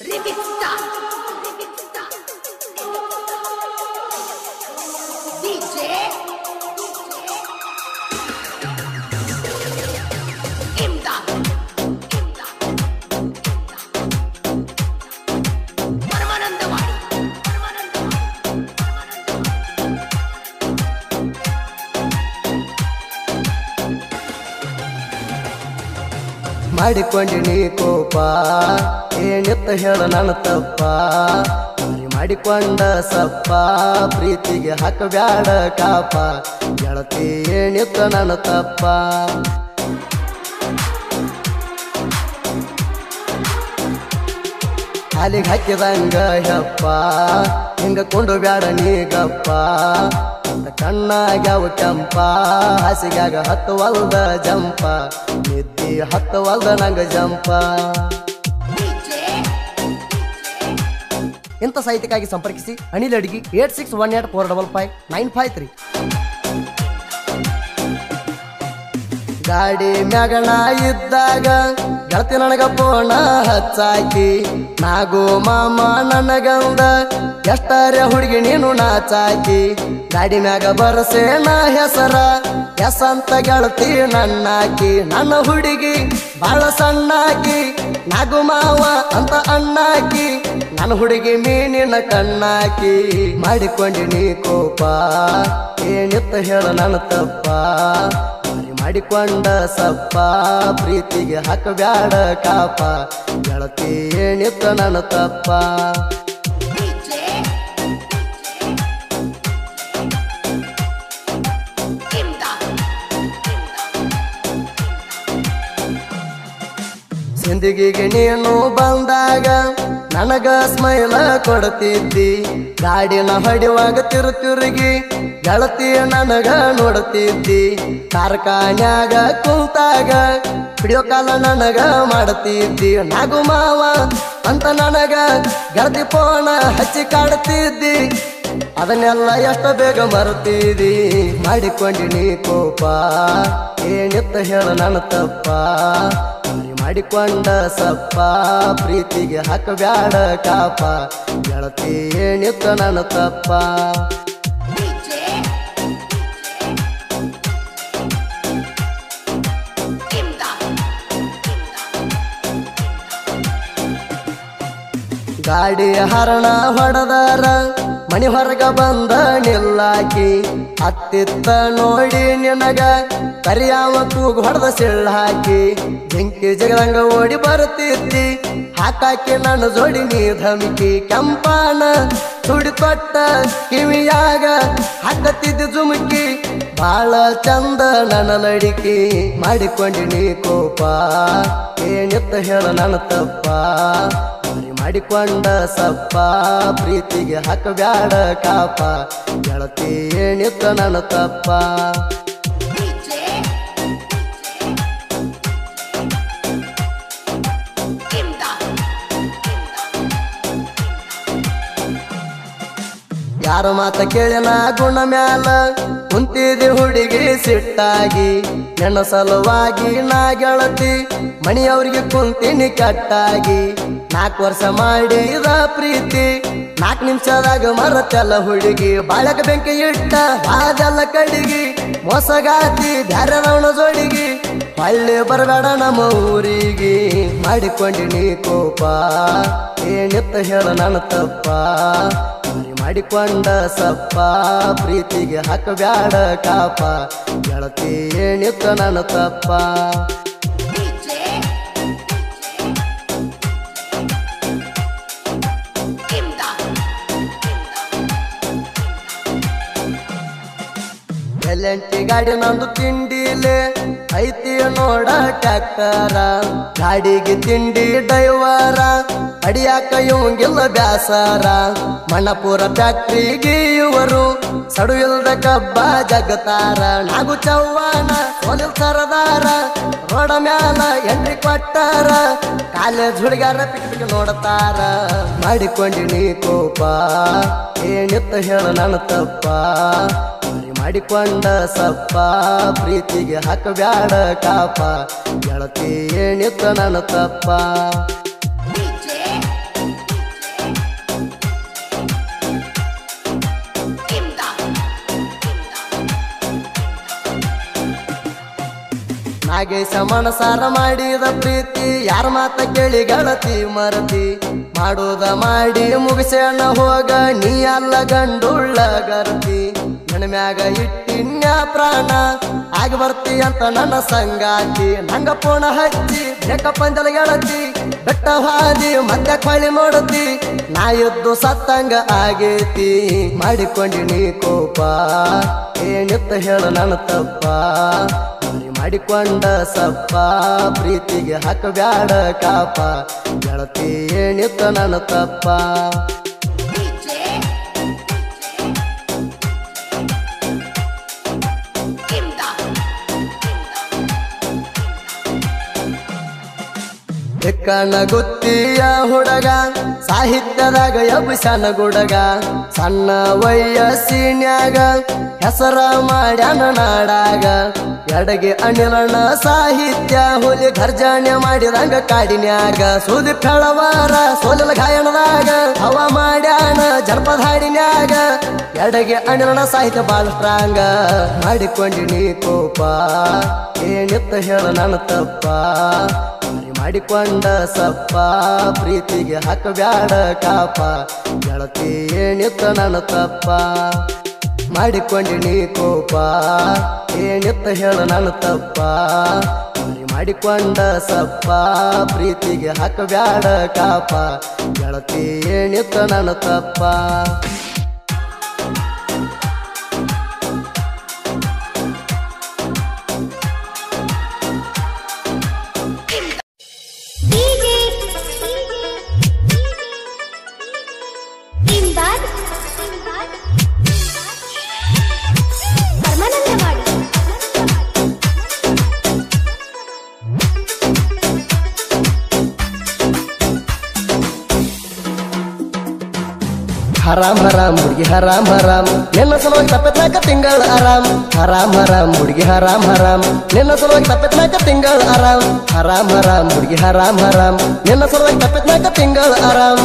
Remix Star. DJ Imdad. Paramanandawadi. ಮಾಡಿಕೊಂಡಿನಿ ಕೋಪ ಏನಿತ್ತ ಹೇಳ ನನ್ನ ತಪ್ಪ ಮಾಡಿಕೊಂಡ ಸಪ್ಪ ಪ್ರೀತಿಗೆ ಹಾಕಬ್ಯಾಡ ಕಾಪ ಗೆಳತಿ ಏನಿತ್ತ ನನ್ನ ತಪ್ಪ ಹಾಲಿಗೆ ಹಾಕಿದಂಗ ಹೆಪ್ಪ ಹಿಂಗ ಕೊಂಡು ಬ್ಯಾಡ ನೀಗಪ್ಪ ಕಣ್ಣಾಗ್ಯಾವ ಕೆಂಪ ಹಾಸಿಗ್ಯಾಗ ಹತ್ತುವಲ್ದ ಜಂಪ ನಿದ್ದಿ ಹತ್ತುವಲ್ದ ನಂಗ ಜಂಪ ಇಂಥ ಸಾಹಿತ್ಯಕ್ಕಾಗಿ ಸಂಪರ್ಕಿಸಿ ಅನಿಲ್ ಅಡಿಗಿ 8618455953 ಗಾಡಿ ಮ್ಯಾಗಣ ಇದ್ದಾಗ ಗೆಳತಿ ನನಗ ಪೋಣ ಹಚ್ಚಾಕಿ ನಾಗು ಮಾಮ ನನಗಂದ ಎಷ್ಟರೇ ಹುಡುಗಿ ನೀನು ನಾಚಾಕಿ ಗಾಡಿ ಮ್ಯಾಗ ಬರಸೆ ನಾ ಹೆಸರ ಎಸಂತ ಗೆಳತಿ ನನ್ನಾಕಿ ನನ್ನ ಹುಡುಗಿ ಬಾಳ ಸಣ್ಣಾಕಿ ನಾಗು ಮಾವ ಅಂತ ಅಣ್ಣಾಕಿ ನನ್ನ ಹುಡುಗಿ ಮೀನಿನ ಕಣ್ಣಾಕಿ ಮಾಡಿಕೊಂಡಿನಿ ಕೋಪ ಏನಿತ್ತ ಹೇಳ ನನ್ನ ತಪ್ಪ ಮಾಡಿಕೊಂಡ ಸಪ್ಪ ಪ್ರೀತಿಗೆ ಹಾಕಬ್ಯಾಡ ಕಾಪ ಗೆಳತಿ ಏನಿತ್ತ ನನ್ನ ತಪ್ಪ ಸಿಂದಗಿಗೆ ನೀನು ಬಂದಾಗ ನನಗ ಸ್ಮೈಲ ಕೊಡ್ತಿದ್ದಿ ಗಾಡಿನ ಹೊಡಿವಾಗ ತಿರುಗಿ ಗೆಳತಿ ನನಗ ನೋಡ್ತಿದ್ದಿ ಕಾರ್ಖಾನ್ಯಾಗ ಕುಂತಾಗ ವಿಡಿಯೋ ಕಾಲ ನನಗ ಮಾಡ್ತಿದ್ದಿ ನಾಗು ಮಾವ ಅಂತ ನನಗ ಗೆಳತಿ ಫೋನ ಹಚ್ಚಿ ಕಾಡ್ತಿದ್ದಿ ಅದನ್ನೆಲ್ಲ ಎಷ್ಟು ಬೇಗ ಮರ್ತಿದ್ದಿ ಮಾಡಿಕೊಂಡಿನಿ ಕೋಪ ಏನಿತ್ತ ಹೇಳ ನನ್ನ ತಪ್ಪ ಮಾಡಿಕೊಂಡ ಸಪ್ಪ ಪ್ರೀತಿಗೆ ಹಾಕಬ್ಯಾಡ ಕಾಪ ಗೆಳತಿ ಏನಿತ್ತ ನನ್ನ ತಪ್ಪ ಗಾಡಿ ಹರಣ ಹೊಡೆದಾರ ಮನಿ ಹೊರಗ ಬಂದ ನಿಲ್ಲಾಕಿ ಹತ್ತಿತ್ತ ನೋಡಿ ನಿನಗ ಕರಿಯಾವ ಕೂಗು ಹೊಡೆದ ಸಿಳ್ಳ ಹಾಕಿ ಬೆಂಕಿ ಜಗದಂಗ ಓಡಿ ಬರುತ್ತಿದ್ದಿ ಹಾಕಾಕಿ ನನ್ನ ಜೋಡಿ ನೀ ಧಮಿಕಿ ಕೆಂಪಾನ ಸುಡಿ ಕೊಟ್ಟ ಕಿವಿಯಾಗ ಹಾಕತ್ತಿದ್ದಿ ಜುಮುಕಿ ಬಾಳ ಚಂದ ನನ್ನ ಲಡಿಕಿ ಮಾಡಿಕೊಂಡಿನಿ ಕೋಪ ಏನಿತ್ತ ಹೇಳ ನನ್ನ ತಪ್ಪ ಮಾಡಿಕೊಂಡ ಸಪ್ಪ ಪ್ರೀತಿಗೆ ಹಾಕಬ್ಯಾಡ ಕಾಪ ಗೆಳತಿ ಏನಿತ್ತ ನನ್ನ ತಪ್ಪ ಯಾರ ಮಾತ ಕೇಳಿನ ಗುಣ ಮ್ಯಾಲ ಕುಂತಿದಿ ಹುಡುಗಿ ಸಿಟ್ಟಾಗಿ ನನ್ನ ಸಲುವಾಗಿ ನಾ ಗೆಳತಿ ಮಣಿಯವ್ರಿಗೆ ಕುಂತಿನಿ ಕಟ್ಟಾಗಿ 4 ವರ್ಷ ಮಾಡಿದ ಪ್ರೀತಿ 4 ನಿಮಿಷದಾಗ ಮರತೆಲ್ಲ ಹುಡುಗಿ ಬಾಳಕ ಬೆಂಕಿ ಇಟ್ಟ ಬಾದೆಲ್ಲ ಕಡಿಗಿ ಮೋಸಗಾತಿ ಬ್ಯಾರವಣ ಜೋಡಿಗಿ ಹಳ್ಳಿ ಬರಬೇಡ ನಮ್ಮ ಊರಿಗೆ ಮಾಡಿಕೊಂಡಿನಿ ಕೋಪ ಏನಿತ್ತ ಹೇಳ ನನ್ನ ತಪ್ಪ ಮಾಡಿಕೊಂಡ ಸಪ್ಪ ಪ್ರೀತಿಗೆ ಹಾಕಬ್ಯಾಡ ಕಾಪ ಗೆಳತಿ ಏನಿತ್ತ ನನ್ನ ತಪ್ಪ ಎಲ್ಲಂಟಿ ಗಾಡಿ ನಂದು ತಿಂಡಿಲೆ ಐತಿ ನೋಡ ಟ್ಯಾಕ್ಟರ ಗಾಡಿಗೆ ತಿಂಡಿ ಡೈವರ ಅಡಿಯಾಕ ಇವಂಗಿಲ್ಲ ಬ್ಯಾಸರ ಮಣಪುರ ಫ್ಯಾಕ್ಟ್ರಿಗೆ ಇವರು ಸಡು ಇಲ್ದ ಕಬ್ಬ ಜಗತಾರ ನಾಗು ಚವ್ವಾನ ಸೋಲಿಲ್ ಸರದಾರ ರೋಡ ಮ್ಯಾಲ ಎಂಟ್ರಿ ಕೊಟ್ಟಾರ ಕಾಲೇಜ್ ಹುಡುಗಾರ ಪಿಕ್ ಪಿಕ್ ನೋಡ್ತಾರ ಮಾಡಿಕೊಂಡಿನಿ ಕೋಪ ಏನಿತ್ತ ಹೇಳ ನನ್ನ ತಪ್ಪ ಮಾಡಿಕೊಂಡ ಸಪ್ಪ ಪ್ರೀತಿಗೆ ಹಾಕಬ್ಯಾಡ ಕಾಪ ಗೆಳತಿ ಏನಿತ್ತ ನನ್ನ ತಪ್ಪ ನಾಗೇಶ ಮನಸಾರ ಮಾಡಿದ ಪ್ರೀತಿ ಯಾರ ಮಾತ ಕೇಳಿ ಗೆಳತಿ ಮರತಿ ಮಾಡೋದ ಮಾಡಿ ಮುಗಿಸೇಣ ಹೋಗ ನೀ ಅಲ್ಲ ಗಂಡುಳ್ಳ ಗರತಿ ನನ್ನ ಮ್ಯಾಗ ಇಟ್ಟಿನ್ಯ ಪ್ರಾಣ ಆಗಿ ಬರ್ತಿ ಅಂತ ನನ್ನ ಸಂಗಾತಿ ನಂಗ ಪೋಣ ಹಚ್ಚಿ ಬೇಕ ಪಂದಲ ಗೆಳತಿ ಬೆಟ್ಟ ಹಾದಿ ಮತ್ತೆ ಕೊಳ್ಳಿ ನೋಡತಿ ನಾ ಎದ್ದು ಸತ್ತಂಗ ಆಗೇತಿ ಮಾಡಿಕೊಂಡಿನಿ ಕೋಪ ಏನಿತ್ತ ಹೇಳ ನನ್ನ ತಪ್ಪ ಮಾಡಿಕೊಂಡ ಸಪ್ಪ ಪ್ರೀತಿಗೆ ಹಾಕಬ್ಯಾಡ ಕಾಪ ಗೆಳತಿ ಏನಿತ್ತ ನನ್ನ ತಪ್ಪ DJ Imdad ಕಣ್ಣ ಗುತ್ತಿಯ ಹುಡುಗ ಸಾಹಿತ್ಯದಾಗ ಎಬ್ಬಿಸನ ಗುಡಗ ಸಣ್ಣ ವಯಸ್ಸಿನ್ಯಾಗ ಹೆಸರ ಮಾಡ್ಯಾನ ನಾಡಾಗ ಎಡಗೆ ಅನಿಲಣ್ಣ ಸಾಹಿತ್ಯ ಹುಲಿ ಘರ್ಜನೆ ಮಾಡಿದಂಗ ಕಾಡಿನ್ಯಾಗ ಸುದಿ ಫೆಳವಾರ ಸೋಲಿನ ಗಾಯನದಾಗ ಹವ ಮಾಡ್ಯಾನ ಜನಪದ ಹಾಡಿನ್ಯಾಗ ಎಡಗೆ ಅನಿಲಣ್ಣ ಸಾಹಿತ್ಯ ಬಾಳ ಸ್ಟ್ರಾಂಗ ಮಾಡಿಕೊಂಡಿನಿ ಕೋಪ ಏನಿತ್ತ ಹೇಳ ನನ್ನ ತಪ್ಪ ಮಾಡಿಕೊಂಡ ಸಪ್ಪ ಪ್ರೀತಿಗೆ ಹಾಕಬ್ಯಾಡ ಕಾಪ ಗೆಳತಿ ಏನಿತ್ತ ನನ್ನ ತಪ್ಪ ಮಾಡಿಕೊಂಡಿನಿ ಕೋಪ ಏನಿತ್ತ ಹೇಳ ನನ್ನ ತಪ್ಪ ಮಾಡಿಕೊಂಡ ಸಪ್ಪ ಪ್ರೀತಿಗೆ ಹಾಕಬ್ಯಾಡ ಕಾಪ ಗೆಳತಿ ಏನಿತ್ತ ನನ್ನ ತಪ್ಪ Imdad Paramanandawadi ಹರಾಮ್ ಹರಾಮ್ ಹುಡುಗಿ ಹರಾಮ್ ಹರಾಮ್ ನಿನ್ನ ಸಲುವಾಗಿ ತಪ್ಪತ್ನಾಕ ತಿಂಗಳ ಆರಾಮ್ ಹರಾಮ್ ಹರಾಮ್ ಹುಡುಗಿ ಹರಾಮ್ ಹರಾಮ್ ನಿನ್ನ ಸಲುವಾಗಿ ತಪ್ಪತ್ನಾಕ ತಿಂಗಳ ಆರಾಮ್ ಹರಾಮ್ ಹರಾಮ್ ಹುಡುಗಿ ಹರಾಮ್ ಹರಾಮ್ ನಿನ್ನ ಸಲುವಾಗಿ ತಪ್ಪತ್ನಾಕ ತಿಂಗಳ ಆರಾಮ್